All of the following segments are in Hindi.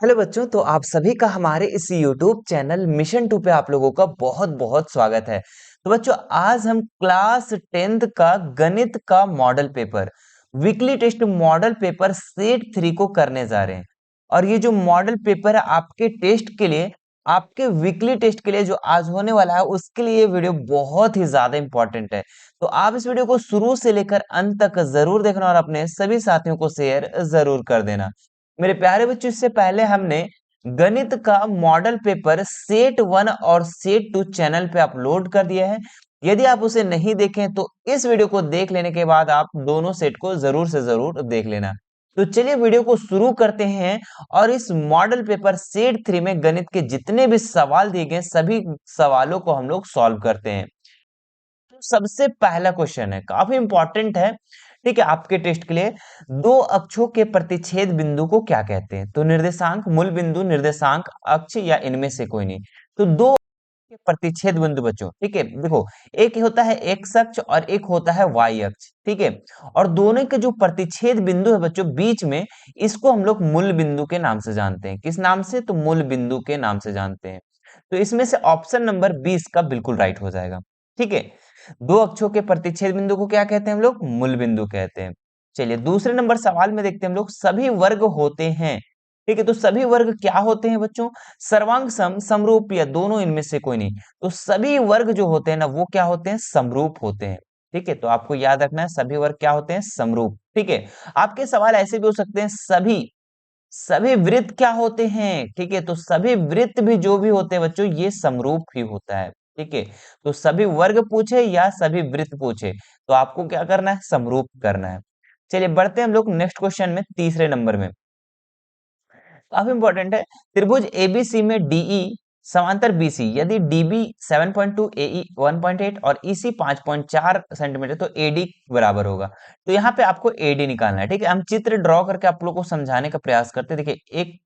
हेलो बच्चों, तो आप सभी का हमारे इस YouTube चैनल मिशन 2 पे आप लोगों का बहुत बहुत स्वागत है। तो बच्चों, आज हम क्लास 10th का गणित का model paper weekly test model paper set 3 को करने जा रहे हैं। और ये जो मॉडल पेपर है आपके टेस्ट के लिए, आपके वीकली टेस्ट के लिए जो आज होने वाला है, उसके लिए ये वीडियो बहुत ही ज्यादा इंपॉर्टेंट है। तो आप इस वीडियो को शुरू से लेकर अंत तक जरूर देखना और अपने सभी साथियों को शेयर जरूर कर देना। मेरे प्यारे बच्चों, इससे पहले हमने गणित का मॉडल पेपर सेट 1 और सेट 2 चैनल पे अपलोड कर दिया है। यदि आप उसे नहीं देखें तो इस वीडियो को देख लेने के बाद आप दोनों सेट को जरूर से जरूर देख लेना। तो चलिए वीडियो को शुरू करते हैं और इस मॉडल पेपर सेट 3 में गणित के जितने भी सवाल दिए गए सभी सवालों को हम लोग सॉल्व करते हैं। तो सबसे पहला क्वेश्चन है, काफी इंपॉर्टेंट है। ठीक है, आपके टेस्ट के लिए दो अक्षों के प्रतिच्छेद बिंदु को क्या कहते हैं? तो निर्देशांक, मूल बिंदु, निर्देशांक, अक्ष या इनमें से कोई नहीं। तो दो के प्रतिच्छेद बिंदु बच्चों, ठीक है, देखो, एक होता है एक्स अक्ष और एक होता है वाई अक्ष, ठीक है। और दोनों के जो प्रतिच्छेद बिंदु है बच्चों बीच में, इसको हम लोग मूल बिंदु के नाम से जानते हैं। किस नाम से? तो मूल बिंदु के नाम से जानते हैं। तो इसमें से ऑप्शन नंबर 20 का बिल्कुल राइट हो जाएगा। ठीक है, दो अक्षों के प्रतिच्छेद बिंदु को क्या कहते हैं? हम लोग मूल बिंदु कहते हैं। चलिए दूसरे नंबर सवाल में देखते हैं हम लोग, सभी वर्ग होते हैं। ठीक है, तो सभी वर्ग क्या होते हैं बच्चों? सर्वांग सम, समरूप या दोनों, इनमें से कोई नहीं। तो सभी वर्ग जो होते हैं ना, वो क्या होते हैं? समरूप होते हैं। ठीक है, तो आपको याद रखना है सभी वर्ग क्या होते हैं? समरूप। ठीक है, आपके सवाल ऐसे भी हो सकते हैं, सभी सभी वृत्त क्या होते हैं? ठीक है, तो सभी वृत्त भी जो भी होते हैं बच्चों, ये समरूप ही होता है। ठीक है, तो सभी वर्ग पूछे या सभी वृत्त पूछे, तो आपको क्या करना है? समरूप करना है। चलिए बढ़ते हैं हम लोग नेक्स्ट क्वेश्चन में, तीसरे नंबर में। काफी इंपॉर्टेंट है। त्रिभुज एबीसी में डीई समांतर बीसी, यदि डीबी 7.2, एई 1.8 और ईसी 5.4 सेंटीमीटर, तो एडी बराबर होगा। तो यहाँ पे आपको एडी निकालना है। ठीक है, हम चित्र ड्रॉ करके आप लोगों को समझाने का प्रयास करते हैं। देखिए, एक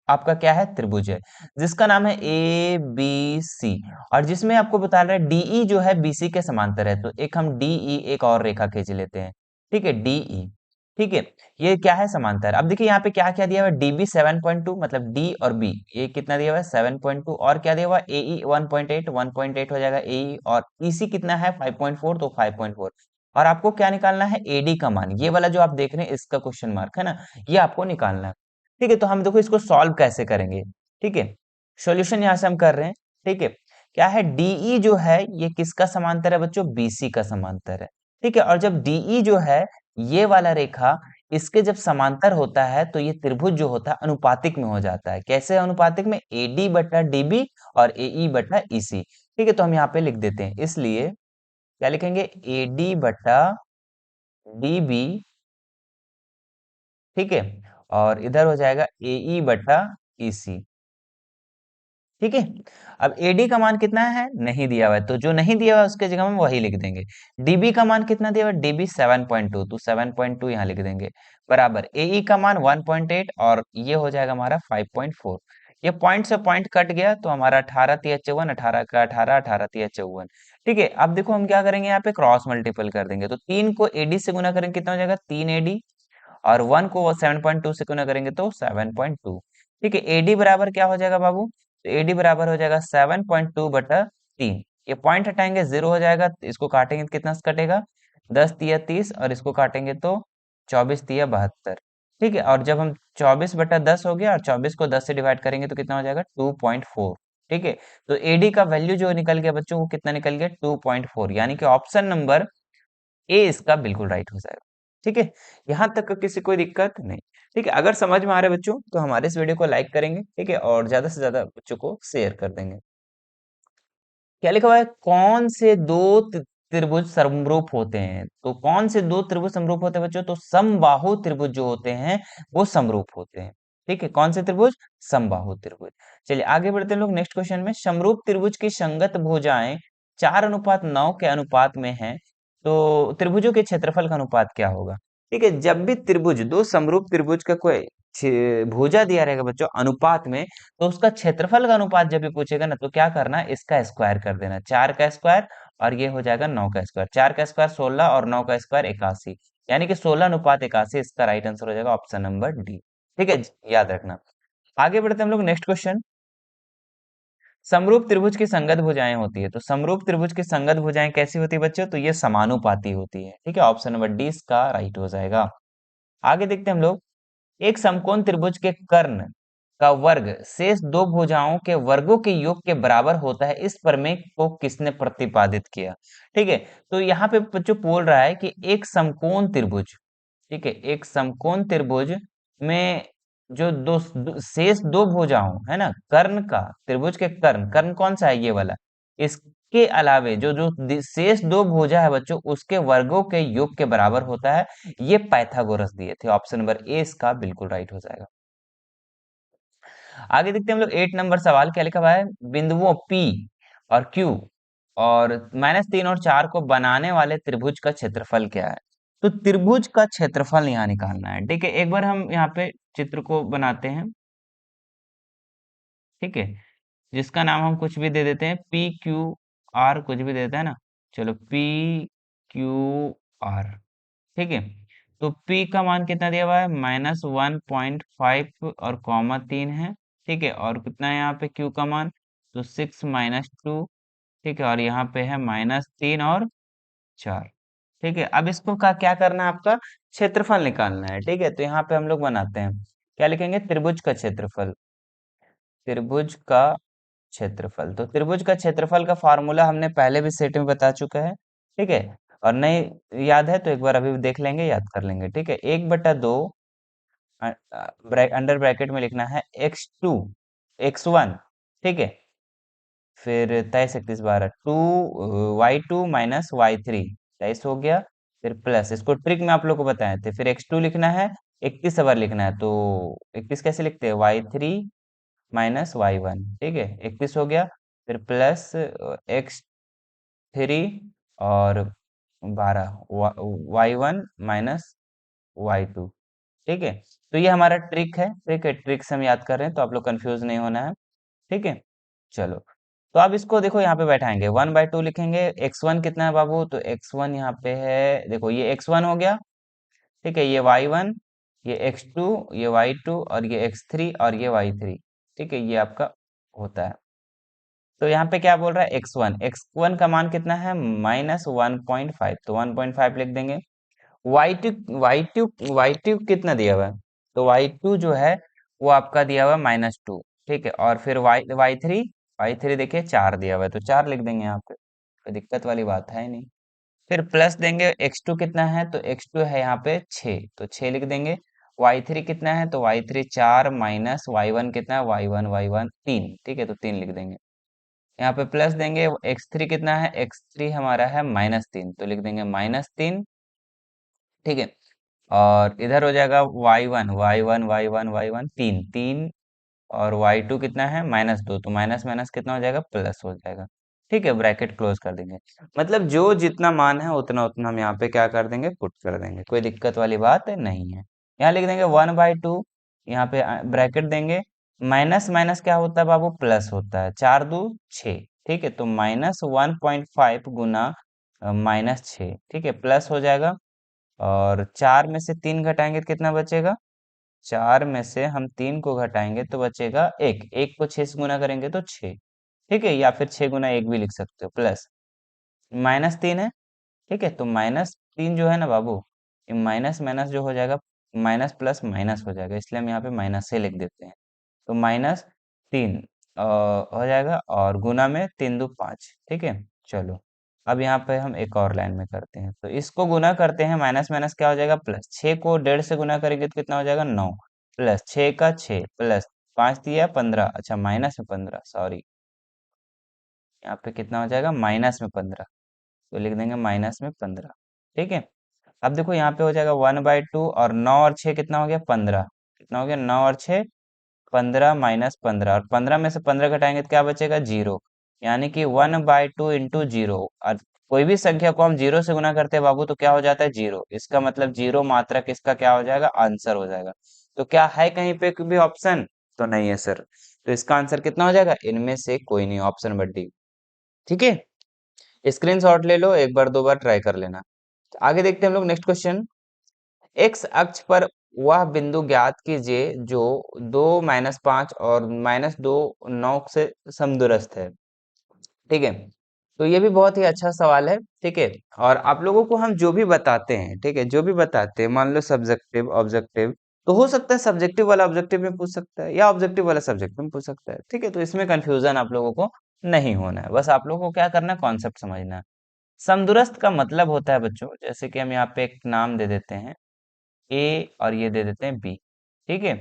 आपका क्या है? त्रिभुज है जिसका नाम है ए बी सी, और जिसमें आपको बता रहा है डीई जो है बीसी के समांतर है। तो एक हम डीई एक और रेखा खींच लेते हैं। ठीक है, डीई, ठीक है, ये क्या है? समांतर। अब देखिए यहाँ पे क्या क्या दिया हुआ है? डीबी 7.2, मतलब डी और बी, ये कितना दिया हुआ है? 7.2। और क्या दिया हुआ है? एई 1.8, 1.8 हो जाएगा एई, और ईसी कितना है? 5.4, तो 5.4। और आपको क्या निकालना है? एडी का मान, ये वाला जो आप देख रहे हैं इसका क्वेश्चन मार्क है ना, ये आपको निकालना है। ठीक है, तो हम देखो इसको सॉल्व कैसे करेंगे। ठीक है, सॉल्यूशन यहां से हम कर रहे हैं। ठीक है, क्या है? डीई जो है ये किसका समांतर है बच्चों? बीसी का समांतर है। ठीक है, और जब डीई जो है ये वाला रेखा इसके जब समांतर होता है तो ये त्रिभुज जो होता है अनुपातिक में हो जाता है। कैसे अनुपातिक में? एडी बटा डीबी और एई बटा ईसी। ठीक है, तो हम यहाँ पे लिख देते हैं, इसलिए क्या लिखेंगे? एडी बटा डीबी, ठीक है, और इधर हो जाएगा एई बटा ईसी। ठीक है, अब एडी का मान कितना है? नहीं दिया हुआ है, तो जो नहीं दिया हुआ है उसके जगह में वही लिख देंगे। डीबी का मान कितना दिया हुआ है? डीबी 7.2, तो 7.2 यहाँ लिख देंगे, बराबर एई का मान 1.8, और ये हो जाएगा हमारा 5.4। ये पॉइंट से पॉइंट कट गया तो हमारा 18 तिया 54, 18 का 18, 18 तिया 54। ठीक है, अब देखो हम क्या करेंगे, यहाँ पे क्रॉस मल्टीपल कर देंगे। तो 3 को एडी से गुना करेंगे, कितना हो जाएगा? 3 एडी, और 1 को 7.2 से गुना करेंगे तो 7.2। ठीक है, एडी बराबर क्या हो जाएगा बाबू? तो एडी बराबर हो जाएगा 7.2 बटा 3। ये पॉइंट हटाएंगे, 0 हो जाएगा, तो इसको काटेंगे तो कितना से कटेगा? 10 तिया 30, और इसको काटेंगे तो 24 तिया 72। ठीक है, और जब हम 24 बटा 10 हो गया और 24 को 10 से डिवाइड करेंगे तो कितना हो जाएगा? 2.4। ठीक है, तो एडी का वैल्यू जो निकल गया बच्चों, वो कितना निकल गया? 2.4, यानी कि ऑप्शन नंबर ए इसका बिल्कुल राइट हो जाएगा। ठीक है, यहां तक का किसी कोई दिक्कत नहीं। ठीक है, अगर समझ में आ रहा है बच्चों तो हमारे इस वीडियो को लाइक करेंगे, ठीक है, और ज्यादा से ज्यादा बच्चों को शेयर कर देंगे। क्या लिखा हुआ है? कौन से दो त्रिभुज समरूप होते हैं? तो कौन से दो त्रिभुज समरूप होते हैं बच्चों? तो समबाहु त्रिभुज जो होते हैं वो समरूप होते हैं। ठीक है, कौन से त्रिभुज? समबाहु त्रिभुज। चलिए आगे बढ़ते हैं लोग नेक्स्ट क्वेश्चन में। समरूप त्रिभुज की संगत भुजाएं 4:9 के अनुपात में है, तो त्रिभुजों के क्षेत्रफल का अनुपात क्या होगा? ठीक है, जब भी त्रिभुज, दो समरूप त्रिभुज का कोई भुजा दिया रहेगा बच्चों अनुपात में, तो उसका क्षेत्रफल का अनुपात जब भी पूछेगा ना, तो क्या करना है? इसका स्क्वायर कर देना, 4 का स्क्वायर, और ये हो जाएगा 9 का स्क्वायर। 4 का स्क्वायर 16 और 9 का स्क्वायर 81, यानी कि 16:81। इसका राइट आंसर हो जाएगा ऑप्शन नंबर डी। ठीक है, याद रखना। आगे बढ़ते हैं हम लोग नेक्स्ट क्वेश्चन। समरूप त्रिभुज की संगत भुजाएं होती है, तो समरूप त्रिभुज की संगत भुजाएं कैसी होती है बच्चों, तो ये समानुपाती होती है। ठीक है, ऑप्शन नंबर डी इसका राइट हो जाएगा। आगे देखते हैं हम लोग। एक समकोण त्रिभुज के कर्ण का वर्ग शेष दो भुजाओं के वर्गों के योग के बराबर होता है, इस प्रमेय को किसने प्रतिपादित किया। ठीक है, तो यहाँ पे बच्चों बोल रहा है कि एक समकोण त्रिभुज, ठीक है, एक समकोण त्रिभुज में जो शेष दो भुजाओं है ना, कर्ण का, त्रिभुज के कर्ण, कर्ण कौन सा है, ये वाला, इसके अलावे जो जो शेष दो भुजा है बच्चों, उसके वर्गों के योग के बराबर होता है, ये पाइथागोरस दिए थे। ऑप्शन नंबर ए इसका बिल्कुल राइट हो जाएगा। आगे देखते हैं हम लोग 8 नंबर सवाल क्या लिखा हुआ है। बिंदुओं P और Q और -3 और 4 को बनाने वाले त्रिभुज का क्षेत्रफल क्या है। तो त्रिभुज का क्षेत्रफल यहाँ निकालना है। ठीक है, एक बार हम यहाँ पे चित्र को बनाते हैं। ठीक है, जिसका नाम हम कुछ भी दे देते हैं, PQR कुछ भी देते हैं ना। चलो PQR। ठीक है, तो P का मान कितना दिया हुआ है, -1.5 और कॉमा 3 है। ठीक है, और कितना है यहाँ पे Q का मान, तो 6 -2। ठीक है, और यहाँ पे है -3 और 4। ठीक है, अब इसको का क्या करना है, आपका क्षेत्रफल निकालना है। ठीक है, तो यहाँ पे हम लोग बनाते हैं, क्या लिखेंगे, त्रिभुज का क्षेत्रफल। त्रिभुज का क्षेत्रफल, तो त्रिभुज का क्षेत्रफल का फॉर्मूला हमने पहले भी सेट में बता चुका है। ठीक है, और नहीं याद है तो एक बार अभी भी देख लेंगे, याद कर लेंगे। ठीक है, 1/2 अंडर ब्रैकेट में लिखना है x2 x1। ठीक है, फिर 23 31 12 2 y2 -y3, 23 हो गया। फिर प्लस, इसको ट्रिक में आप लोग को बताए थे। फिर x2 लिखना है, 31 बार लिखना है, तो 31 कैसे लिखते हैं, y3 -y1। ठीक है, 31 हो गया। फिर प्लस x3 और 12 y1 -y2। ठीक है, तो ये हमारा ट्रिक है। ठीक है, ट्रिक से हम याद कर रहे हैं, तो आप लोग कंफ्यूज नहीं होना है। ठीक है, चलो, तो अब इसको देखो यहाँ पे बैठाएंगे, 1/2 लिखेंगे। x1 कितना है बाबू, तो x1 यहाँ पे है, देखो ये x1 हो गया। ठीक है, ये y1, ये x2, ये y2 और ये x3 और ये y3। ठीक है, ये आपका होता है। तो यहाँ पे क्या बोल रहा है, x1 का मान कितना है, -1.5, तो 1.5 लिख देंगे। y2 y2 y2 कितना दिया हुआ है, तो y2 जो है वो आपका दिया हुआ है -2। ठीक है, और फिर y3 देखिए 4 दिया हुआ है, तो 4 लिख देंगे यहाँ पे, कोई दिक्कत वाली बात है नहीं। फिर प्लस देंगे, x2 कितना है, तो x2 है यहाँ पे 6, तो 6 लिख देंगे। y3 कितना है, तो y3 4 माइनस y1 कितना है, y1 3। ठीक है, तो 3 लिख देंगे। यहाँ पे प्लस देंगे, x3 कितना है, x3 हमारा है -3, तो लिख देंगे -3। ठीक है, और इधर हो जाएगा y1 3 3, और y2 कितना है, -2, तो माइनस माइनस कितना हो जाएगा, प्लस हो जाएगा। ठीक है, ब्रैकेट क्लोज कर देंगे। मतलब जो जितना मान है उतना उतना हम यहाँ पे क्या कर देंगे, पुट कर देंगे, कोई दिक्कत वाली बात नहीं है। यहाँ लिख देंगे 1/2, यहाँ पे ब्रैकेट देंगे। माइनस माइनस क्या होता है बाबू, प्लस होता है, 4 2 6। ठीक है, तो -1.5 गुना -6। ठीक है, प्लस हो जाएगा, और 4 में से 3 घटाएंगे तो कितना बचेगा, 4 में से हम 3 को घटाएंगे तो बचेगा 1, 1 को 6 से गुना करेंगे तो 6। ठीक है, या फिर 6 गुना 1 भी लिख सकते हो, प्लस -3 है। ठीक है, तो -3 जो है ना बाबू, ये माइनस माइनस जो हो जाएगा, माइनस प्लस माइनस हो जाएगा, इसलिए हम यहाँ पे माइनस से लिख देते हैं। तो -3 हो जाएगा, और गुना में 3 2 5। ठीक है, चलो, अब यहाँ पे हम एक और लाइन में करते हैं, तो इसको गुना करते हैं, माइनस माइनस क्या हो जाएगा, प्लस। 6 को 1.5 से गुना करेंगे तो कितना हो जाएगा, 9, प्लस 6 का 6 प्लस 5 दिया 15, अच्छा माइनस में 15, सॉरी, यहाँ पे कितना हो जाएगा, -15, तो लिख देंगे -15। ठीक है, अब देखो यहाँ पे हो जाएगा 1/2, और 9 और 6 कितना हो गया, 15, कितना हो गया, 9 और 6 15 -15, और 15 में से 15 घटाएंगे तो क्या बचेगा, 0। यानी कि 1/2 इंटू 0, और कोई भी संख्या को हम 0 से गुना करते हैं बाबू तो क्या हो जाता है, 0। इसका मतलब 0 मात्रक इसका क्या हो जाएगा, आंसर हो जाएगा। तो क्या है कहीं पे भी ऑप्शन, तो नहीं है सर, तो इसका आंसर कितना हो जाएगा, इनमें से कोई नहीं, ऑप्शन नंबर डी। ठीक है, स्क्रीनशॉट ले लो, एक बार दो बार ट्राई कर लेना। आगे देखते हैं हम लोग नेक्स्ट क्वेश्चन। एक्स अक्ष पर वह बिंदु ज्ञात कीजिए जो 2 - 5 और -2 9 से समदूरस्थ है। ठीक है, तो ये भी बहुत ही अच्छा सवाल है। ठीक है, और आप लोगों को हम जो भी बताते हैं, ठीक है, जो भी बताते हैं, मान लो सब्जेक्टिव ऑब्जेक्टिव, तो हो सकता है सब्जेक्टिव वाला ऑब्जेक्टिव में पूछ सकता है या ऑब्जेक्टिव वाला सब्जेक्ट में पूछ सकता है। ठीक है, तो इसमें कंफ्यूजन आप लोगों को नहीं होना है, बस आप लोगों को क्या करना है, कॉन्सेप्ट समझना है। समदूरस्थ का मतलब होता है बच्चों, जैसे कि हम यहाँ पे एक नाम दे देते हैं ए और ये दे देते हैं बी। ठीक है,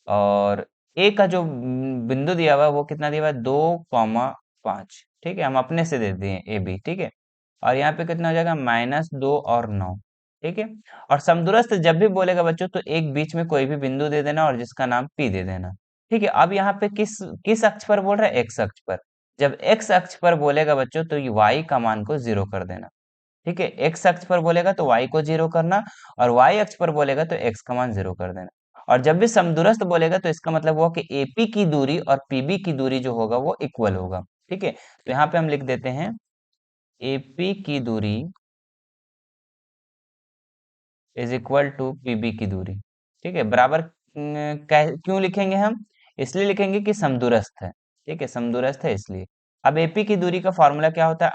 और ए का जो बिंदु दिया हुआ है वो कितना दिया हुआ है, 2, 5। ठीक है, हम अपने से दे दिए ए बी। ठीक है, और यहाँ पे कितना हो जाएगा, -2 और 9। ठीक है, और समदूरस्थ जब भी बोलेगा बच्चों तो एक बीच में कोई भी बिंदु दे देना और जिसका नाम पी दे देना। ठीक है, अब यहाँ पे किस किस अक्ष पर बोल रहा है, एक्स अक्ष पर। जब एक्स अक्ष पर बोलेगा बच्चों तो ये वाई का मान को 0 कर देना। ठीक है, एक्स अक्ष पर बोलेगा तो वाई को 0 करना, और वाई अक्ष पर बोलेगा तो एक्स का मान 0 कर देना। और जब भी समदूरस्थ बोलेगा तो इसका मतलब हुआ कि एपी की दूरी और पीबी की दूरी जो होगा वो इक्वल होगा। ठीक है, तो यहाँ पे हम लिख देते हैं एपी की दूरी इज इक्वल टू पीबी की दूरी। ठीक है, बराबर क्यों लिखेंगे हम, इसलिए लिखेंगे कि समदूरस्थ है। ठीक है, समदूरस्थ है इसलिए। अब एपी की दूरी का फॉर्मूला क्या होता है,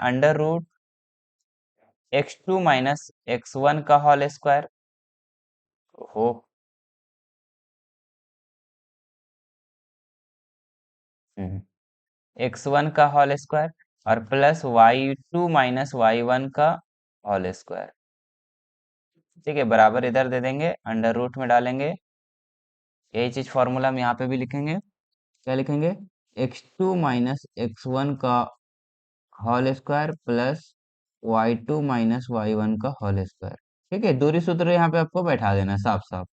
√x2 - x1 का होल स्क्वायर हो। x1 का होल स्क्वायर और प्लस y2 - y1 का होल स्क्वायर। ठीक है, बराबर इधर दे देंगे, अंडर रूट में डालेंगे। यही चीज फॉर्मूला हम यहाँ पे भी लिखेंगे। क्या लिखेंगे, x2 - x1 का whole square plus y2 - y1 का होल स्क्वायर। ठीक है, दूरी सूत्र यहाँ पे आपको बैठा देना है साफ साफ।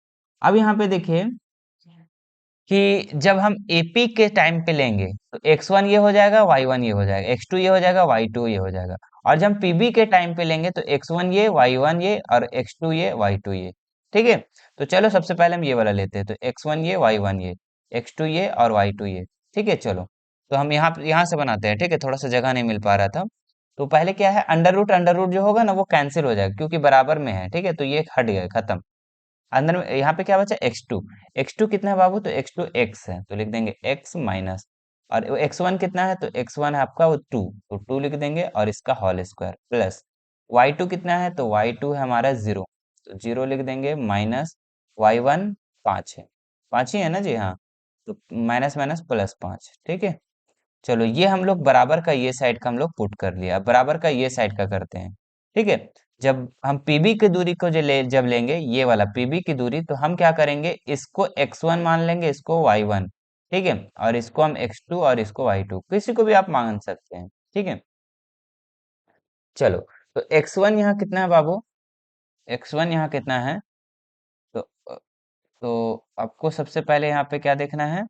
अब यहाँ पे देखिए कि जब हम एपी के टाइम पे लेंगे तो x1 ये हो जाएगा, y1 ये हो जाएगा, x2 ये हो जाएगा, y2 ये हो जाएगा। और जब हम पीबी के टाइम पे लेंगे तो x1 ये, y1 ये और x2 ये, y2 ये। ठीक है, तो चलो सबसे पहले हम ये वाला लेते हैं, तो x1 ये, y1 ये, x2 ये और y2 ये। ठीक है, चलो तो हम यहाँ से बनाते हैं। ठीक है, थोड़ा सा जगह नहीं मिल पा रहा था। तो पहले क्या है, अंडर रूट जो होगा ना वो कैंसिल हो जाएगा क्योंकि बराबर में है। ठीक है, तो ये हट गया, खत्म। अंदर में यहाँ पे क्या बचा, x2। x2 कितना है बाबू, तो x2 x है, तो लिख देंगे x माइनस। और x1 कितना है, तो x1 है आपका वो 2, तो 2 लिख देंगे और इसका होल स्क्वायर प्लस y2 कितना है, तो y2 है हमारा 0, तो 0 लिख देंगे माइनस y1 5 है, 5 ही है ना जी, हाँ। तो माइनस माइनस प्लस 5। ठीक है, चलो ये हम लोग बराबर का ये साइड का हम लोग पुट कर लिया, अब बराबर का ये साइड का करते हैं। ठीक है, जब हम पीबी की दूरी को जब लेंगे ये वाला पीबी की दूरी, तो हम क्या करेंगे, इसको x1 मान लेंगे, इसको y1। ठीक है, और इसको हम x2 और इसको y2, किसी को भी आप मान सकते हैं। ठीक है, चलो तो x1 यहाँ कितना है बाबू, x1 यहाँ कितना है, तो तो आपको सबसे पहले यहाँ पे क्या देखना है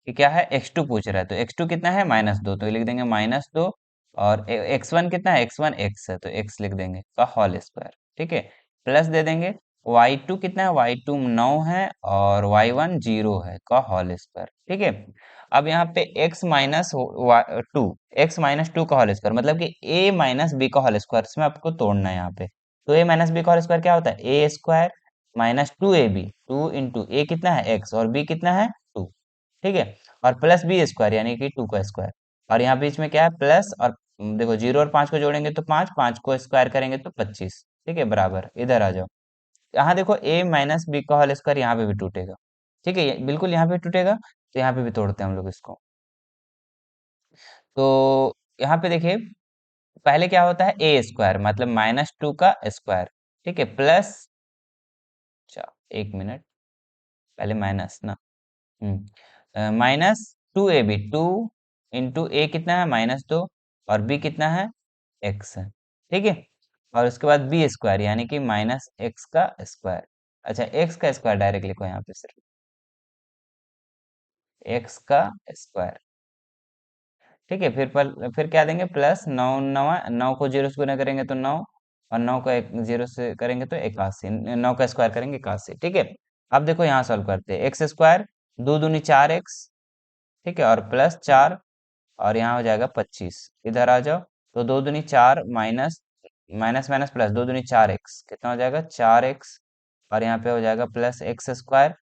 कि क्या है, x2 पूछ रहा है, तो x2 कितना है, -2, तो लिख देंगे -2। और x1 कितना है, x1 x है, तो x लिख देंगे का होल स्क्वायर। ठीक है, प्लस दे देंगे y2 कितना है, y2 9 है और y1 0 है का होल स्क्वायर। ठीक है, अब यहाँ पे x - 2 x - 2 का होल स्क्वायर मतलब कि a - b का होल स्क्वायर, इसमें आपको तोड़ना है यहाँ पे। तो a - b का होल स्क्वायर क्या होता है, a स्क्वायर -2ab, 2 इंटू ए कितना है x और b कितना है 2। ठीक है, और प्लस बी स्क्वायर यानी कि 2 का स्क्वायर। और यहाँ बीच में क्या है, प्लस और देखो 0 और 5 को जोड़ेंगे तो 5, 5 को स्क्वायर करेंगे तो 25। ठीक है, बराबर इधर आ जाओ। यहाँ देखो a - b का होल स्क्वायर यहाँ पे भी टूटेगा। ठीक है, बिल्कुल यहाँ पे टूटेगा, तो यहाँ पे भी तोड़ते हैं हम लोग इसको। तो यहाँ पे देखिए पहले क्या होता है, ए स्क्वायर मतलब -2 का स्क्वायर। ठीक है, प्लस, अच्छा 1 मिनट, पहले माइनस ना, -2ab, 2 इंटू ए कितना है -2 और बी कितना है x है। ठीक है, और उसके बाद बी स्क्वायर यानी कि -x का स्क्वायर। अच्छा, x का स्क्वायर डायरेक्ट लिखो यहाँ पे, सिर्फ x का स्क्वायर। ठीक है, फिर क्या देंगे, प्लस 9 9 9 को 0 से गुना करेंगे तो 9, और 9 को 0 से करेंगे तो 81, 9 का स्क्वायर करेंगे 81। ठीक है, अब देखो यहाँ सॉल्व करते हैं, एक्स स्क्वायर 2 दूनी 4x। ठीक है, और प्लस 4, और यहाँ हो जाएगा 25, इधर आ जाओ। तो 2 दूनी 4 माइनस माइनस माइनस प्लस 2 दूनी 4x, कितना हो जाएगा 4x और यहाँ पे हो जाएगा प्लस एक्स स्क्वायर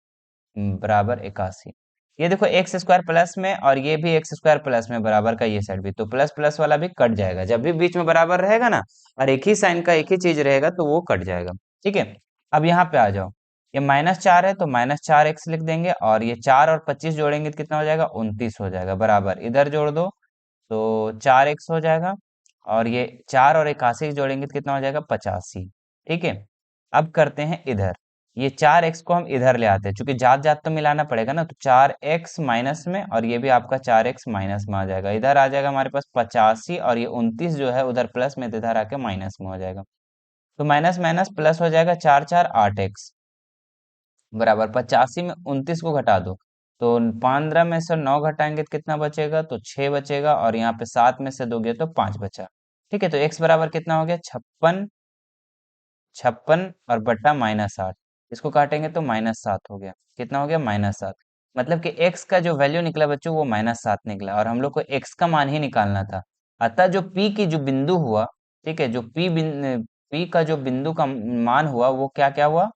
बराबर 81। ये देखो एक्स स्क्वायर प्लस में और ये भी एक्स स्क्वायर प्लस में बराबर का ये साइड भी, तो प्लस प्लस वाला भी कट जाएगा। जब भी बीच में बराबर रहेगा ना और एक ही साइन का एक ही चीज रहेगा तो वो कट जाएगा। ठीक है, अब यहाँ पे आ जाओ। ये -4 है तो -4x लिख देंगे, और ये 4 और 25 जोड़ेंगे तो कितना हो जाएगा, 29 हो जाएगा। बराबर इधर जोड़ दो तो 4x हो जाएगा, और ये 4 और 81 जोड़ेंगे तो कितना हो जाएगा, 85। ठीक है, अब करते हैं इधर। ये 4x को हम इधर ले आते हैं, क्योंकि जात जात तो मिलाना पड़ेगा ना, तो 4x माइनस में और ये भी आपका 4x माइनस में आ जाएगा। इधर आ जाएगा हमारे पास 85, और ये 29 जो है उधर प्लस में तो इधर आके माइनस में हो जाएगा। तो माइनस माइनस प्लस हो जाएगा, 4 4 8x बराबर 85 में 29 को घटा दो तो 15 में से 9 घटाएंगे तो कितना बचेगा, तो 6 बचेगा, और यहाँ पे 7 में से दोगे तो 5 बचा। ठीक है, तो x बराबर कितना हो गया, 56। 56 और बट्टा -8, इसको काटेंगे तो -7 हो गया। कितना हो गया, -7। मतलब कि x का जो वैल्यू निकला बच्चों वो -7 निकला, और हम लोग को x का मान ही निकालना था। अतः जो p की जो बिंदु हुआ, ठीक है, जो p का जो बिंदु का मान हुआ वो क्या क्या हुआ,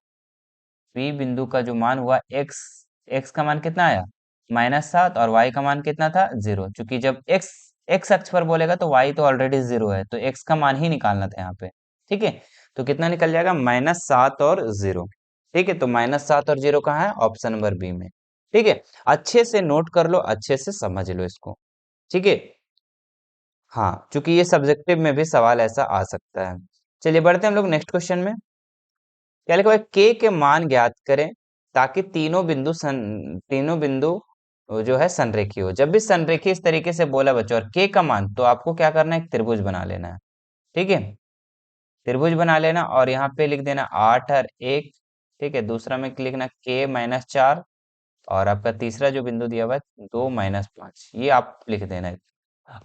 P बिंदु का जो मान हुआ x का मान कितना आया, -7, और y का मान कितना था, 0। क्योंकि जब x अक्ष पर बोलेगा तो y तो ऑलरेडी 0 है, तो x का मान ही निकालना था यहाँ पे। ठीक है, तो कितना निकल जाएगा, -7 और 0। ठीक है, तो -7 और 0 कहाँ है, ऑप्शन नंबर बी में। ठीक है, अच्छे से नोट कर लो, अच्छे से समझ लो इसको। ठीक है, हाँ, क्योंकि ये सब्जेक्टिव में भी सवाल ऐसा आ सकता है। चलिए बढ़ते हैं हम लोग नेक्स्ट क्वेश्चन में। क्या लिखा हुआ है, के मान ज्ञात करें ताकि तीनों बिंदु जो है संरेखी हो। जब भी संरेखी इस तरीके से बोला बच्चों और के का मान, तो आपको क्या करना है, एक त्रिभुज बना लेना है। ठीक है, त्रिभुज बना लेना, और यहाँ पे लिख देना 8 और 1। ठीक है, दूसरा में लिखना k-4, और आपका तीसरा जो बिंदु दिया हुआ है 2-5, ये आप लिख देना है।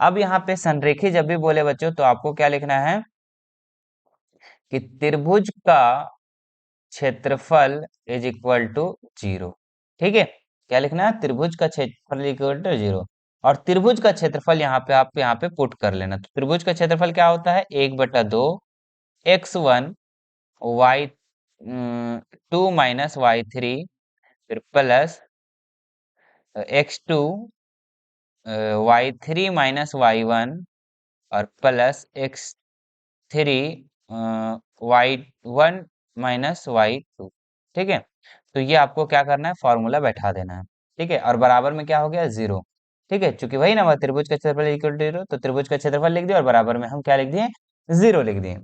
अब यहाँ पे संरेखी जब भी बोले बच्चों तो आपको क्या लिखना है कि त्रिभुज का क्षेत्रफल इज इक्वल टू 0। ठीक है, क्या लिखना है, त्रिभुज का क्षेत्रफल इक्वल टू 0, और त्रिभुज का क्षेत्रफल यहाँ पे पुट कर लेना। तो त्रिभुज का क्षेत्रफल क्या होता है, 1/2 x1 y2 माइनस y3 फिर plus x2 y3 minus y1 और plus x3 y1 minus y2। ठीक है, तो ये आपको क्या करना है, फॉर्मूला बैठा देना है। ठीक है, और बराबर में क्या हो गया, 0। ठीक है, चूंकि वही ना हुआ, त्रिभुज का क्षेत्रफल इक्वल टू 0, तो त्रिभुज का क्षेत्रफल लिख दिया और बराबर में हम क्या लिख दिए, 0 लिख दिए।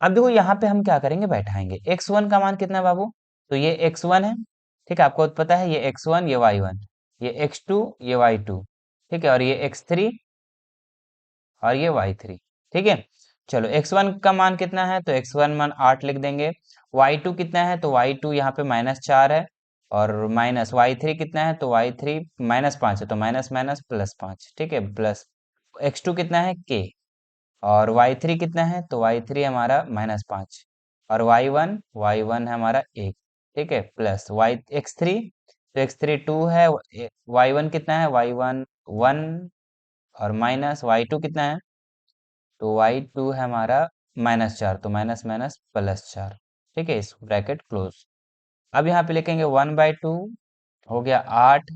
अब देखो यहाँ पे हम क्या करेंगे, बैठाएंगे x1 का मान कितना है बाबू, तो ये x1 है। ठीक है, आपको पता है ये x1 ये y1, ये x2 ये y2। ठीक है, और ये x3 और ये y3। ठीक है, चलो x1 का मान कितना है, तो x1 मान 8 लिख देंगे। y2 कितना है, तो y2 यहाँ पे -4 है, और माइनस y3 कितना है, तो y3 -5 है, तो माइनस माइनस +5। ठीक है, प्लस x2 कितना है, k, और y3 कितना है, तो y3 हमारा -5, और y1 है हमारा 1। ठीक है, प्लस x3, तो x3 2 है, y1 कितना है, y1 1, और माइनस y2 कितना है, तो y2 है हमारा -4, तो माइनस माइनस +4। ठीक है, इस ब्रैकेट क्लोज। अब यहाँ पे लिखेंगे 1/2 हो गया 8,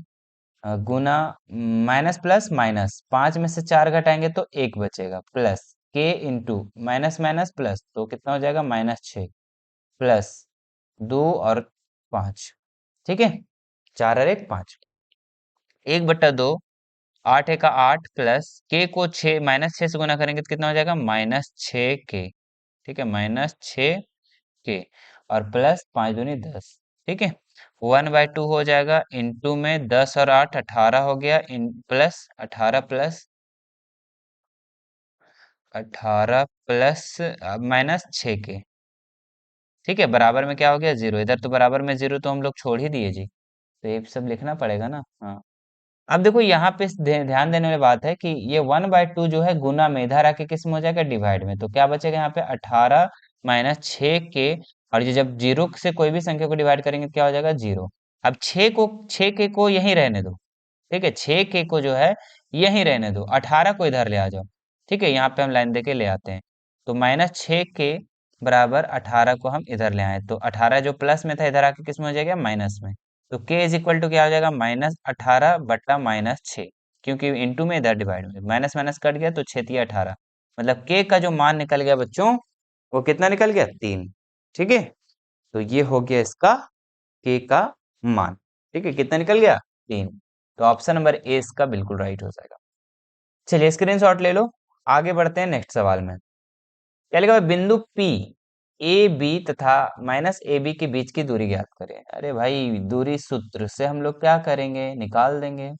गुना माइनस प्लस माइनस, 5 में से 4 घटाएंगे तो 1 बचेगा, प्लस के इंटू माइनस माइनस प्लस, तो कितना हो जाएगा, -6 प्लस 2 और 5। ठीक है, 4 और 1 5, 1/2, 8 का 8 प्लस के को 6 -6 से गुना करेंगे तो कितना हो जाएगा, -6 के। ठीक है, -6 के, और प्लस 5 दूनी 10। ठीक है, 1/2 हो जाएगा, इंटू में 10 और 8 18 हो गया, इन प्लस 18 प्लस -6 के। ठीक है, बराबर में क्या हो गया, 0। इधर तो बराबर में 0 तो हम लोग छोड़ ही दिए जी, तो ये सब लिखना पड़ेगा ना। हाँ, अब देखो यहाँ पे ध्यान देने वाली बात है कि ये 1/2 जो है गुना में, इधर आके किस में हो जाएगा, डिवाइड में, तो क्या बचेगा यहाँ पे 18 -6 के, और ये जब 0 से कोई भी संख्या को डिवाइड करेंगे तो क्या हो जाएगा, 0। अब 6 के को यहीं रहने दो। ठीक है, 6 के को जो है यहीं रहने दो, 18 को इधर ले आ जाओ। ठीक है, यहाँ पे हम लाइन देके ले आते हैं, तो -6 के बराबर 18 को हम इधर ले आए, तो 18 जो प्लस में था इधर आके किस में हो जाएगा, माइनस में। तो k इज इक्वल टू क्या हो जाएगा, -18 बट्टा -6, क्योंकि इंटू में इधर डिवाइड में माइनस माइनस कट गया तो 6×18, मतलब k का जो मान निकल गया बच्चों, वो कितना निकल गया, 3। ठीक है, तो ये हो गया इसका k का मान। ठीक है, कितना निकल गया, 3। तो ऑप्शन नंबर ए इसका बिल्कुल राइट हो जाएगा। चलिए स्क्रीनशॉट ले लो, आगे बढ़ते हैं नेक्स्ट सवाल में। क्या लिखा है, बिंदु P ए बी तथा माइनस ए बी के बीच की दूरी ज्ञात करें। अरे भाई, दूरी सूत्र से हम लोग क्या करेंगे, निकाल देंगे।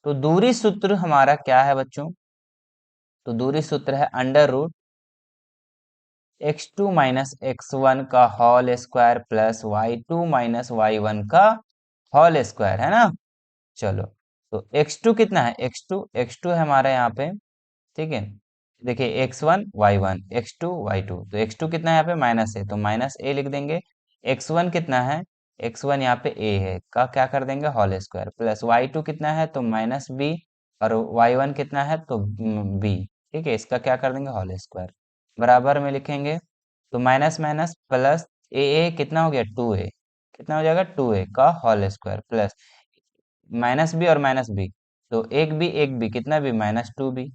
तो दूरी सूत्र हमारा क्या है बच्चों, तो दूरी सूत्र है under root x2 minus x1 का whole square plus y2 minus y1 का होल स्क्वायर, है ना। चलो, तो x2 कितना है, x2 है हमारा यहाँ पे। ठीक है, देखिए x1 y1 x2 y2, तो x2 कितना है यहाँ पे, माइनस है, तो माइनस ए लिख देंगे। x1 कितना है, x1 यहाँ पे a है, का क्या कर देंगे, होल स्क्वायर, प्लस y2 कितना है, तो माइनस b, और y1 कितना है, तो b। ठीक है, इसका क्या कर देंगे, होल स्क्वायर, बराबर में लिखेंगे। तो माइनस माइनस प्लस ए कितना हो गया, 2a, कितना हो जाएगा, 2a का whole square, plus minus B और माइनस बी, तो एक बी कितना भी, -2b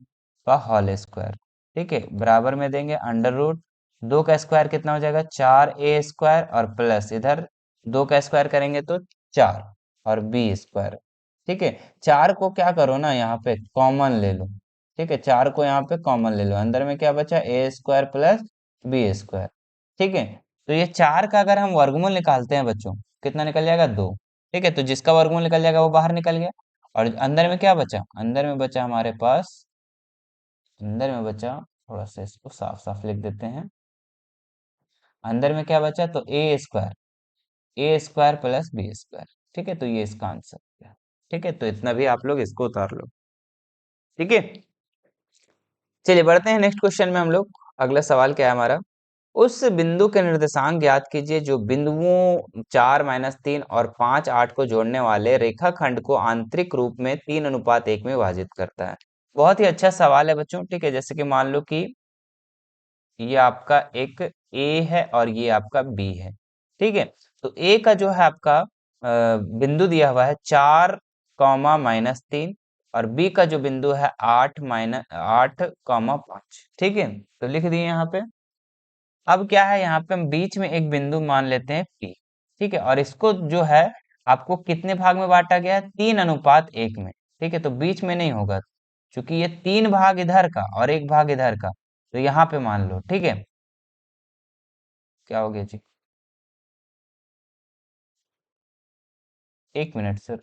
का होल स्क्वायर। ठीक है, बराबर में देंगे अंडर रूट 2 का स्क्वायर कितना हो जाएगा, 4a² और प्लस इधर 2 का स्क्वायर करेंगे तो 4 और b²। ठीक है, 4 को क्या करो ना, यहाँ पे कॉमन ले लो। ठीक है, 4 को यहाँ पे कॉमन ले लो, अंदर में क्या बचा, a² प्लस b²। ठीक है, तो ये 4 का अगर हम वर्गमूल निकालते हैं बच्चों, कितना निकल जाएगा, 2। ठीक है, तो जिसका वर्गमूल निकल जाएगा वो बाहर निकल गया, और अंदर में क्या बचा, अंदर में बचा हमारे पास, अंदर में बचा, थोड़ा सा इसको साफ साफ लिख देते हैं। अंदर में क्या बचा, तो a² प्लस b²। ठीक है, तो ये इसका आंसर है। ठीक है, तो इतना भी आप लोग इसको उतार लो। ठीक है, चलिए बढ़ते हैं नेक्स्ट क्वेश्चन में हम लोग। अगला सवाल क्या है हमारा, उस बिंदु के निर्देशांक ज्ञात कीजिए जो बिंदुओं 4 -3 और 5 8 को जोड़ने वाले रेखाखंड को आंतरिक रूप में 3:1 में विभाजित करता है। बहुत ही अच्छा सवाल है बच्चों। ठीक है, जैसे कि मान लो कि ये आपका एक ए है और ये आपका बी है। ठीक है, तो ए का जो है आपका बिंदु दिया हुआ है 4, -3, और बी का जो बिंदु है 8, ठीक है, तो लिख दिए यहाँ पे। अब क्या है, यहाँ पे हम बीच में एक बिंदु मान लेते हैं P। ठीक है, और इसको जो है आपको कितने भाग में बांटा गया है, 3:1 में। ठीक है, तो बीच में नहीं होगा, क्योंकि ये 3 भाग इधर का और 1 भाग इधर का, तो यहाँ पे मान लो। ठीक है, क्या हो गया जी, 1 मिनट सर,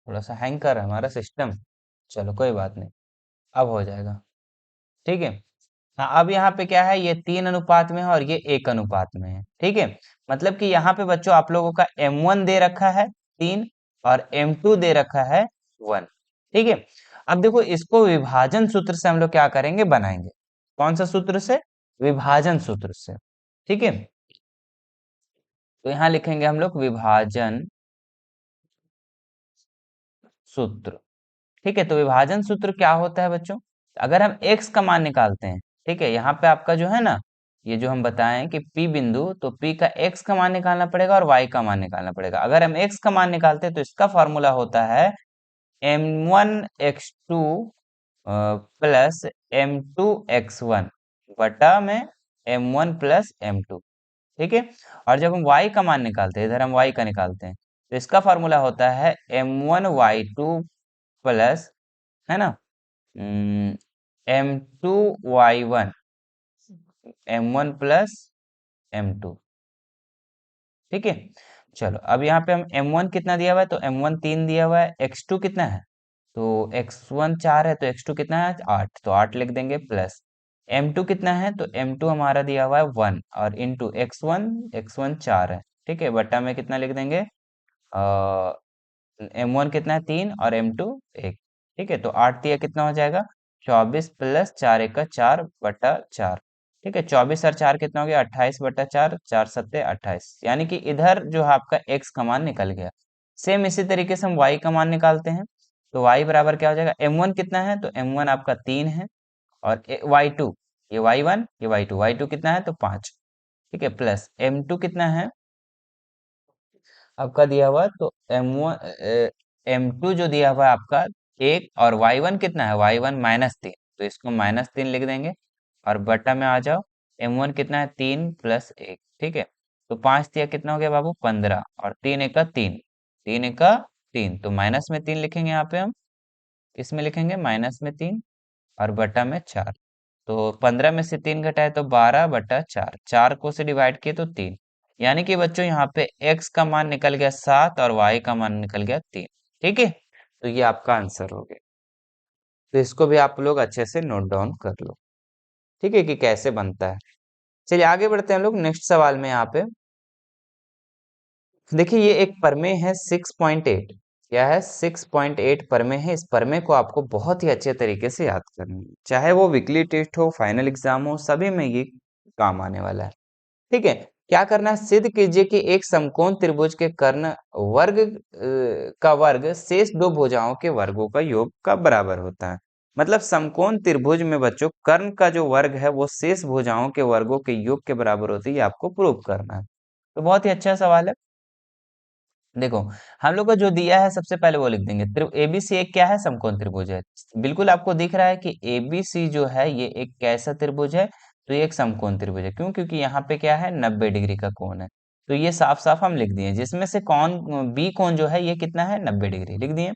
थोड़ा सा हैंग कर रहा है हमारा सिस्टम। चलो कोई बात नहीं, अब हो जाएगा। ठीक है, हाँ, अब यहाँ पे क्या है, ये 3 अनुपात में है और ये 1 अनुपात में है। ठीक है, मतलब कि यहाँ पे बच्चों आप लोगों का M1 दे रखा है 3, और M2 दे रखा है 1। ठीक है, अब देखो इसको विभाजन सूत्र से हम लोग क्या करेंगे, बनाएंगे। कौन सा सूत्र से, विभाजन सूत्र से। ठीक है, तो यहाँ लिखेंगे हम लोग विभाजन सूत्र। ठीक है, तो विभाजन सूत्र क्या होता है बच्चों, अगर हम x का मान निकालते हैं। ठीक है, यहाँ पे आपका जो है ना, ये जो हम बताएं कि P बिंदु, तो P का x का मान निकालना पड़ेगा और y का मान निकालना पड़ेगा। अगर हम x का मान निकालते हैं तो इसका फॉर्मूला होता है m1 x2 plus m2 x1 बटा में m1 प्लस m2। ठीक है, और जब हम y का मान निकालते हैं, इधर हम y का निकालते हैं, तो इसका फॉर्मूला होता है m1 y2 प्लस, है ना, m2 y1 m1 plus m2। ठीक है, चलो अब यहाँ पे हम m1 कितना दिया हुआ है, तो m1 3 दिया हुआ है, x2 कितना है, तो x1 4 है, तो x2 कितना है, 8, तो 8 लिख देंगे, प्लस m2 कितना है, तो m2 हमारा दिया हुआ है 1, और इंटू x1 4 है। ठीक है, बट्टा में कितना लिख देंगे, m1 कितना है, 3, और m2 1। ठीक है, तो 8 दिया कितना हो जाएगा, 24 प्लस 4 1 4/4। ठीक है, 24 और 4 कितना हो गया, 28/4, 4 7 28, यानी कि इधर जो है आपका x का मान निकल गया। सेम इसी तरीके से हम y का मान निकालते हैं, तो y बराबर क्या हो जाएगा, m1 कितना है, तो m1 आपका 3 है, और y2, ये y1 ये y2 कितना है, तो 5, ठीक है, प्लस m2 कितना है आपका दिया हुआ, तो m2 जो दिया हुआ है आपका 1, और y1 कितना है, y1 -3, तो इसको -3 लिख देंगे, और बटा में आ जाओ, m1 कितना है, 3 + 1, ठीक है, तो 5 दिया कितना हो गया बाबू, 15, और 3 एका 3, 3 एका 3, तो माइनस में 3 लिखेंगे यहाँ पे हम, इसमें लिखेंगे -3, और बटा में 4, तो 15 में से 3 घटाए तो 12/4, 4 को से डिवाइड किए तो 3, यानी कि बच्चों यहाँ पे x का मान निकल गया 7 और y का मान निकल गया 3, ठीक है, तो ये आपका आंसर हो गया। तो इसको भी आप लोग अच्छे से नोट डाउन कर लो, ठीक है, कि कैसे बनता है। चलिए आगे बढ़ते हैं हम लोग नेक्स्ट सवाल में। यहाँ पे देखिए ये एक प्रमेय है 6.8, क्या है, 6.8 प्रमेय है। इस प्रमेय को आपको बहुत ही अच्छे तरीके से याद करना है, चाहे वो वीकली टेस्ट हो, फाइनल एग्जाम हो, सभी में ये काम आने वाला है, ठीक है। क्या करना है, सिद्ध कीजिए कि एक समकोण त्रिभुज के कर्ण वर्ग का वर्ग शेष दो भुजाओं के वर्गों का योग का बराबर होता है। मतलब समकोण त्रिभुज में बच्चों कर्ण का जो वर्ग है वो शेष भुजाओं के वर्गों के योग के बराबर होती है, ये आपको प्रूव करना है। तो बहुत ही अच्छा सवाल है। देखो हम लोग को जो दिया है सबसे पहले वो लिख देंगे, एबीसी एक क्या है, समकोण त्रिभुज है। बिल्कुल आपको दिख रहा है कि एबीसी जो है ये एक कैसा त्रिभुज है, तो ये एक समकोण त्रिभुज है। क्यों, क्योंकि यहाँ पे क्या है, 90 डिग्री का कोण है, तो ये साफ साफ हम लिख दिए, जिसमें से कौन बी कोण जो है ये कितना है, 90 डिग्री लिख दिए।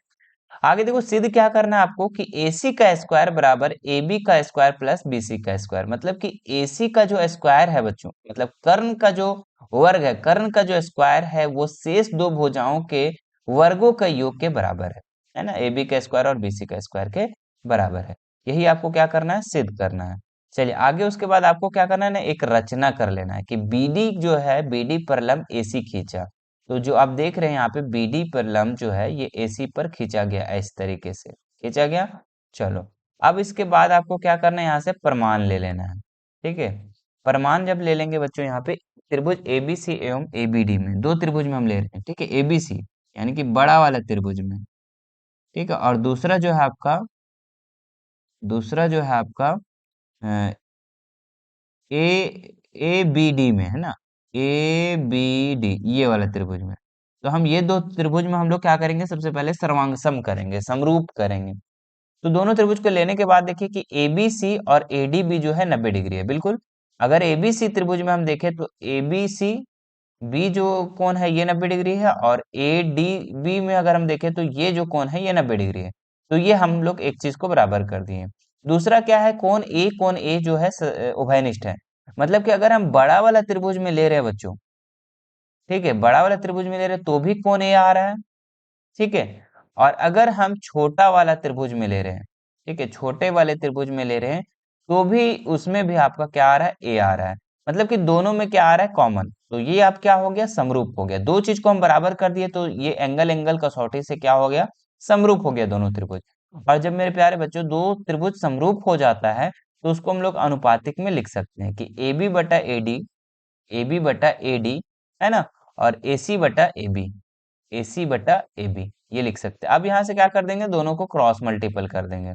आगे देखो सिद्ध क्या करना है आपको कि AC का स्क्वायर बराबर AB का स्क्वायर प्लस BC का स्क्वायर, मतलब कि AC का जो स्क्वायर है बच्चों, मतलब कर्ण का जो वर्ग है, कर्ण का जो स्क्वायर है वो शेष दो भुजाओं के वर्गों का योग के बराबर है ना, AB का स्क्वायर और BC का स्क्वायर के बराबर है। यही आपको क्या करना है, सिद्ध करना है। चलिए आगे उसके बाद आपको क्या करना है ना, एक रचना कर लेना है कि BD जो है, BD पर लंब AC खींचा, तो जो आप देख रहे हैं यहाँ पे बीडी पर लंब जो है ये एसी पर खींचा गया है, इस तरीके से खींचा गया। चलो अब इसके बाद आपको क्या करना है, यहाँ से प्रमाण ले लेना है, ठीक है। प्रमाण जब ले लेंगे बच्चों, यहाँ पे त्रिभुज एबीसी एवं एबीडी में, दो त्रिभुज में हम ले रहे हैं, ठीक है, एबीसी यानी कि बड़ा वाला त्रिभुज में, ठीक है, और दूसरा जो है आपका ए ए बी डी में, है ना, ए बी डी ये वाला त्रिभुज में। तो हम ये दो त्रिभुज में हम लोग क्या करेंगे, सबसे पहले सर्वांग सम करेंगे, समरूप करेंगे। तो दोनों त्रिभुज को लेने के बाद देखिए कि एबीसी और एडीबी जो है 90 डिग्री है, बिल्कुल। अगर एबीसी त्रिभुज में हम देखें तो एबीसी बी जो कोण है ये 90 डिग्री है, और ए डी बी में अगर हम देखें तो ये जो कोण है ये 90 डिग्री है। तो ये हम लोग एक चीज को बराबर कर दिए। दूसरा क्या है, कोण ए जो है उभयनिष्ठ है। मतलब कि अगर हम बड़ा वाला त्रिभुज में ले रहे हैं बच्चों, ठीक है, बड़ा वाला त्रिभुज में ले रहे हैं तो भी कोण ए आ रहा है, ठीक है। और अगर हम छोटा वाला त्रिभुज में ले रहे हैं, ठीक है, छोटे वाले त्रिभुज में ले रहे हैं, तो भी उसमें भी आपका क्या आ रहा है, ए आ रहा है। मतलब कि दोनों में क्या आ रहा है, कॉमन। तो ये आप क्या हो गया, समरूप हो गया। दो चीज को हम बराबर कर दिए तो ये एंगल एंगल कसौटी से क्या हो गया, समरूप हो गया दोनों त्रिभुज। और जब मेरे प्यारे बच्चों दो त्रिभुज समरूप हो जाता है तो उसको हम लोग अनुपातिक में लिख सकते हैं कि AB/AD है ना, और AC/AB ये लिख सकते हैं। अब यहाँ से क्या कर देंगे, दोनों को क्रॉस मल्टीपल कर देंगे।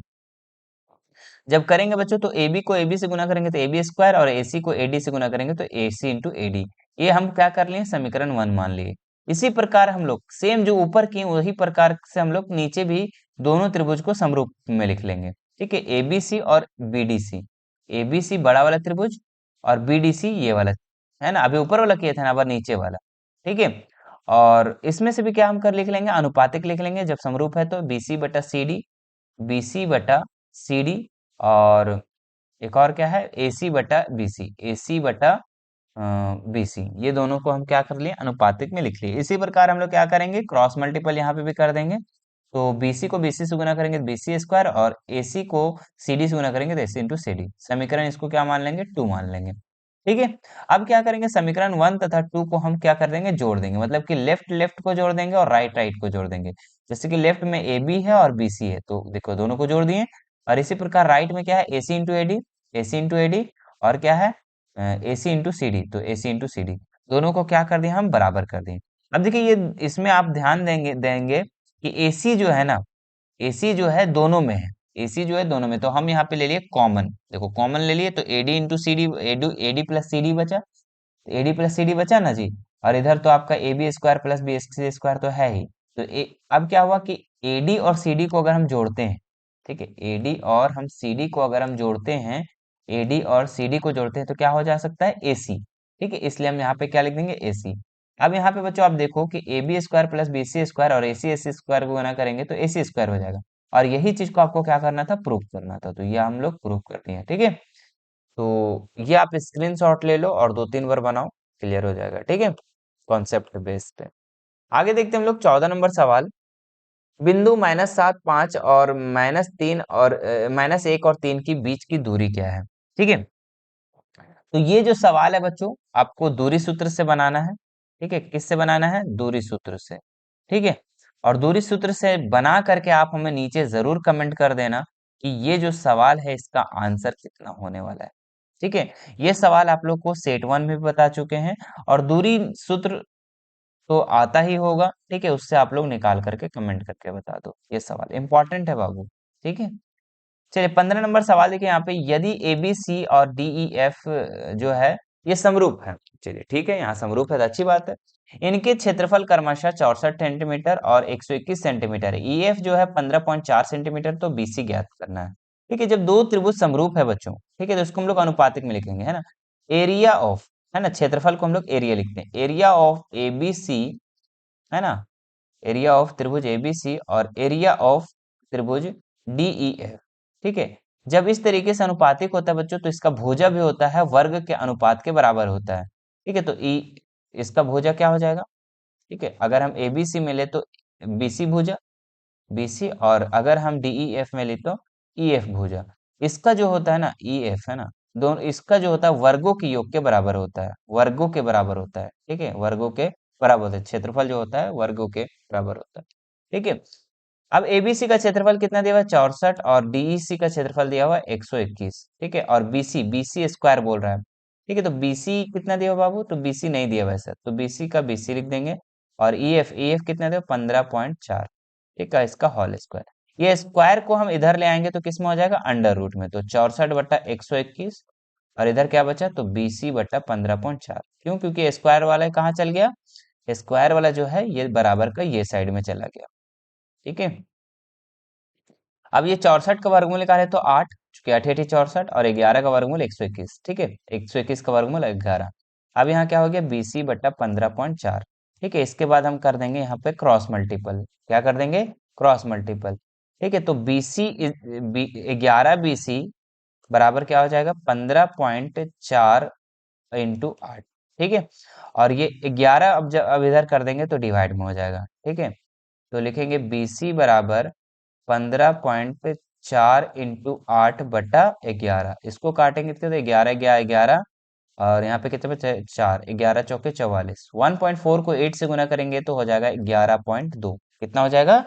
जब करेंगे बच्चों तो AB को AB से गुना करेंगे तो AB स्क्वायर, और AC को AD से गुना करेंगे तो AC इंटू AD। ये हम क्या कर लिए, समीकरण 1 मान लिए। इसी प्रकार हम लोग सेम जो ऊपर किए वही प्रकार से हम लोग नीचे भी दोनों त्रिभुज को समरूप में लिख लेंगे, ठीक है। ABC और BDC, ABC बड़ा वाला त्रिभुज और BDC ये वाला, है ना, अभी ऊपर वाला किया था ना, अब नीचे वाला, ठीक है। और इसमें से भी क्या हम कर लिख लेंगे, अनुपातिक लिख लेंगे। जब समरूप है तो BC/CD और एक और क्या है, AC/BC ये दोनों को हम क्या कर लिए, अनुपातिक में लिख लिए। इसी प्रकार हम लोग क्या करेंगे, क्रॉस मल्टीपल यहाँ पे भी कर देंगे। तो BC को BC से गुना करेंगे तो BC स्क्वायर, और AC को CD से गुना करेंगे तो AC इंटू CD। समीकरण इसको क्या मान लेंगे, 2 मान लेंगे, ठीक है। अब क्या करेंगे, समीकरण 1 तथा 2 को हम क्या कर देंगे, जोड़ देंगे। मतलब कि लेफ्ट लेफ्ट को जोड़ देंगे और राइट राइट को जोड़ देंगे। जैसे कि लेफ्ट में AB है और BC है, तो देखो दोनों को जोड़ दिए। और इसी प्रकार राइट में क्या है, AC इंटू AD, और क्या है, AC इंटू CD, तो AC इंटू CD दोनों को क्या कर दिए, हम बराबर कर दिए। अब देखिए ये इसमें आप ध्यान देंगे देंगे कि एसी जो है ना, एसी जो है दोनों में है, एसी जो है दोनों में, तो हम यहाँ पे ले लिए कॉमन, देखो कॉमन ले लिए तो AD into C D, AD plus C D बचा, एडी प्लस सी डी बचा ना जी। और इधर तो आपका A B square plus B C square तो है ही। तो अब क्या हुआ कि एडी और सीडी को अगर हम जोड़ते हैं, ठीक है, एडी और हम सीडी को अगर हम जोड़ते हैं, एडी और सीडी को जोड़ते हैं तो क्या हो जा सकता है, एसी। ठीक है, इसलिए हम यहाँ पे क्या लिख देंगे, एसी। अब यहाँ पे बच्चों आप देखो कि A B square plus B C square और ए सी स्क्वायर को गुना करेंगे तो ए सी स्क्वायर हो जाएगा। और यही चीज को आपको क्या करना था, प्रूफ करना था, तो ये हम लोग प्रूफ कर दिए हैं। ठीक है, तो ये आप स्क्रीनशॉट ले लो और 2-3 बार बनाओ, क्लियर हो जाएगा। ठीक है, कॉन्सेप्ट बेस पे आगे देखते हैं हम लोग 14 नंबर सवाल। बिंदु -7, 5 और -3 और -1 और 3 की बीच की दूरी क्या है। ठीक है, तो ये जो सवाल है बच्चों, आपको दूरी सूत्र से बनाना है। ठीक है, किससे बनाना है, दूरी सूत्र से। ठीक है, और दूरी सूत्र से बना करके आप हमें नीचे जरूर कमेंट कर देना कि ये जो सवाल है इसका आंसर कितना होने वाला है। ठीक है, ये सवाल आप लोग को सेट 1 में भी बता चुके हैं, और दूरी सूत्र तो आता ही होगा। ठीक है, उससे आप लोग निकाल करके कमेंट करके बता दो, ये सवाल इंपॉर्टेंट है बाबू। ठीक है, चलिए 15 नंबर सवाल देखिए यहाँ पे, यदि ए बी सी और डी ई एफ जो है ये समरूप है। चलिए ठीक है, यहाँ समरूप है तो अच्छी बात है। इनके क्षेत्रफल क्रमशः 64 सेंटीमीटर और 121 सेंटीमीटर है। ई एफ जो है 15.4 सेंटीमीटर, तो बी सी ज्ञात करना है। ठीक है, जब दो त्रिभुज समरूप है बच्चों, ठीक है, तो इसको हम लोग अनुपातिक में लिखेंगे, है ना। एरिया ऑफ, है ना, क्षेत्रफल को हम लोग एरिया लिखते हैं, area of A B C, है ना, एरिया ऑफ त्रिभुज एबीसी और एरिया ऑफ त्रिभुज डीईएफ। ठीक है, जब इस तरीके से अनुपातिक होता है बच्चों, तो इसका भुजा भी होता है वर्ग के अनुपात के बराबर होता है। ठीक है, तो ई इसका भुजा क्या हो जाएगा। ठीक है, अगर हम एबीसी में ले तो बीसी भुजा, बीसी, और अगर हम डीईएफ में ले तो ईएफ भुजा। इसका जो होता है ना ईएफ, है ना, दोनों इसका जो होता है वर्गों के योग के बराबर होता है, वर्गों के बराबर होता है। ठीक है, वर्गों के बराबर होता है, क्षेत्रफल जो होता है वर्गों के बराबर होता है। ठीक है, अब एबीसी का क्षेत्रफल कितना दिया हुआ है, 64, और डीईसी का क्षेत्रफल दिया हुआ है 121। ठीक है, और बीसी, बीसी स्क्वायर बोल रहा है। ठीक है, तो बीसी कितना दिया हुआ बाबू, तो बीसी नहीं दिया वैसे, तो बीसी का बीसी लिख देंगे। और ईएफ, ईएफ कितना दिया, 15.4। ठीक है, इसका होल स्क्वायर, ये स्क्वायर को हम इधर ले आएंगे तो किस में हो जाएगा, अंडर रूट में, तो 64/121। और इधर क्या बचा, तो BC/15.4। क्यों, क्योंकि स्क्वायर वाला कहाँ चल गया, स्क्वायर वाला जो है ये बराबर का ये साइड में चला गया। ठीक है, अब ये 64 का वर्गमूल निकाले तो 8, चूंकि 8 8 64, और 11 का वर्गमूल 121। ठीक है, 121 का वर्गमूल 11। अब यहाँ क्या हो गया, BC/15.4। ठीक है, इसके बाद हम कर देंगे यहाँ पे क्रॉस मल्टीपल, क्या कर देंगे, क्रॉस मल्टीपल। ठीक है, तो BC 11 BC बराबर क्या हो जाएगा, 15.4 इंटू 8। ठीक है, और ये 11 अब इधर कर देंगे तो डिवाइड में हो जाएगा। ठीक है, तो लिखेंगे BC बराबर 15.4 इंटू 8/11। इसको काटेंगे तो 11 11 11, और यहाँ पे कितने बचे, 4, 11 चौके 44। 1.4 को 8 से गुना करेंगे तो हो जाएगा 11.2। कितना हो जाएगा,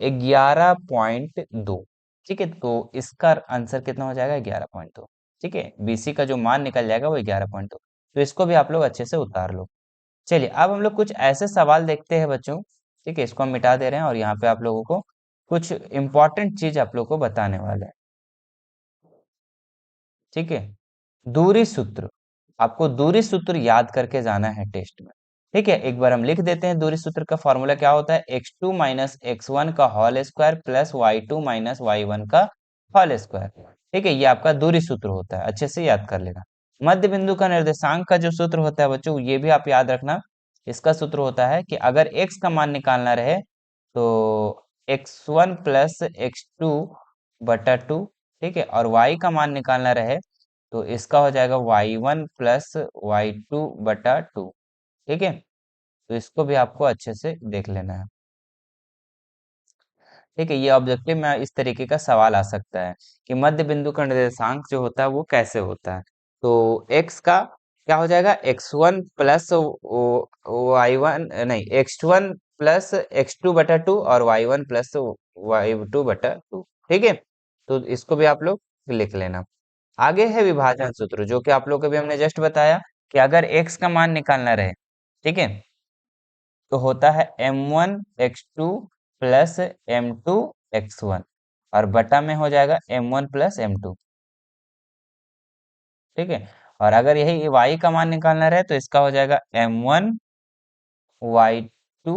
11.2। ठीक है, तो इसका आंसर कितना हो जाएगा, 11.2। ठीक है, बीसी का जो मान निकल जाएगा वो 11.2। तो इसको भी आप लोग अच्छे से उतार लो। चलिए अब हम लोग कुछ ऐसे सवाल देखते हैं बच्चों। ठीक है, इसको हम मिटा दे रहे हैं और यहाँ पे आप लोगों को कुछ इंपॉर्टेंट चीज आप लोग को बताने वाले हैं। ठीक है, दूरी सूत्र, आपको दूरी सूत्र याद करके जाना है टेस्ट में। ठीक है, एक बार हम लिख देते हैं, दूरी सूत्र का फॉर्मूला क्या होता है, x2 माइनस x1 का whole square plus y2 minus y1 का होल स्क्वायर। ठीक है, ये आपका दूरी सूत्र होता है, अच्छे से याद कर लेना। मध्य बिंदु का निर्देशांक का जो सूत्र होता है बच्चों, ये भी आप याद रखना। इसका सूत्र होता है कि अगर x का मान निकालना रहे तो x1 प्लस x2/2। ठीक है, और y का मान निकालना रहे तो इसका हो जाएगा y1 प्लस y2/2। ठीक है, तो इसको भी आपको अच्छे से देख लेना है। ठीक है, ये ऑब्जेक्टिव में इस तरीके का सवाल आ सकता है कि मध्य बिंदु का निर्देशांक जो होता है वो कैसे होता है। तो x का क्या हो जाएगा, x1 प्लस y1, नहीं, x1 प्लस x2/2 और y1 प्लस y2/2। ठीक है, तो इसको भी आप लोग लिख लेना। आगे है विभाजन सूत्र, जो कि आप लोग को भी हमने जस्ट बताया कि अगर x का मान निकालना रहे, ठीक है, तो होता है m1 x2 plus m2 x1 और बटा में हो जाएगा m1 प्लस m2। ठीक है, और अगर यही y का मान निकालना रहे तो इसका हो जाएगा m1 y2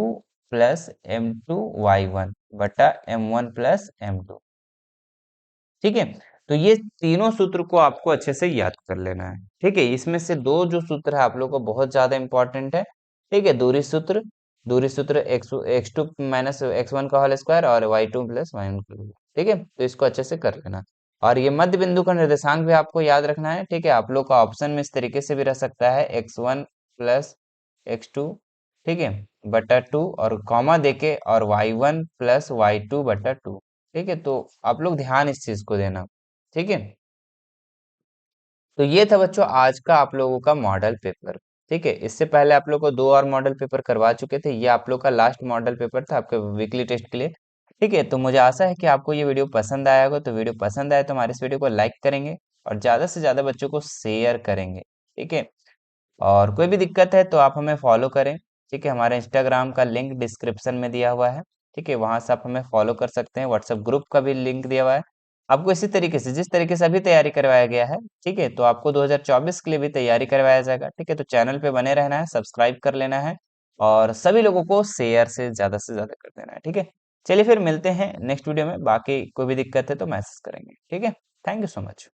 plus m2 y1 बटा m1 प्लस m2। ठीक है, तो ये तीनों सूत्र को आपको अच्छे से याद कर लेना है। ठीक है, इसमें से दो जो सूत्र है आप लोग को बहुत ज्यादा इंपॉर्टेंट है। ठीक है, दूरी सूत्र x2 माइनस x1 का होल स्क्वायर और y2 प्लस y1 का होल। ठीक है, तो इसको अच्छे से कर लेना। और ये मध्य बिंदु का निर्देशांक भी आपको याद रखना है। ठीक है, आप लोग का ऑप्शन में इस तरीके से भी रह सकता है x1 प्लस x2, ठीक है, बटा 2 और कॉमा देके और y1 प्लस y2 बटा 2। ठीक है, तो आप लोग ध्यान इस चीज को देना। ठीक है, तो ये था बच्चों आज का आप लोगों का मॉडल पेपर। ठीक है, इससे पहले आप लोग को दो और मॉडल पेपर करवा चुके थे, ये आप लोग का लास्ट मॉडल पेपर था आपके वीकली टेस्ट के लिए। ठीक है, तो मुझे आशा है कि आपको ये वीडियो पसंद आया होगा। तो वीडियो पसंद आए तो हमारे इस वीडियो को लाइक करेंगे और ज्यादा से ज्यादा बच्चों को शेयर करेंगे। ठीक है, और कोई भी दिक्कत है तो आप हमें फॉलो करें। ठीक है, हमारे इंस्टाग्राम का लिंक डिस्क्रिप्शन में दिया हुआ है। ठीक है, वहां से आप हमें फॉलो कर सकते हैं। व्हाट्सएप ग्रुप का भी लिंक दिया हुआ है। आपको इसी तरीके से जिस तरीके से अभी तैयारी करवाया गया है, ठीक है, तो आपको 2024 के लिए भी तैयारी करवाया जाएगा। ठीक है, तो चैनल पे बने रहना है, सब्सक्राइब कर लेना है और सभी लोगों को शेयर से ज्यादा कर देना है। ठीक है, चलिए फिर मिलते हैं नेक्स्ट वीडियो में। बाकी कोई भी दिक्कत है तो मैसेज करेंगे। ठीक है, थैंक यू सो मच।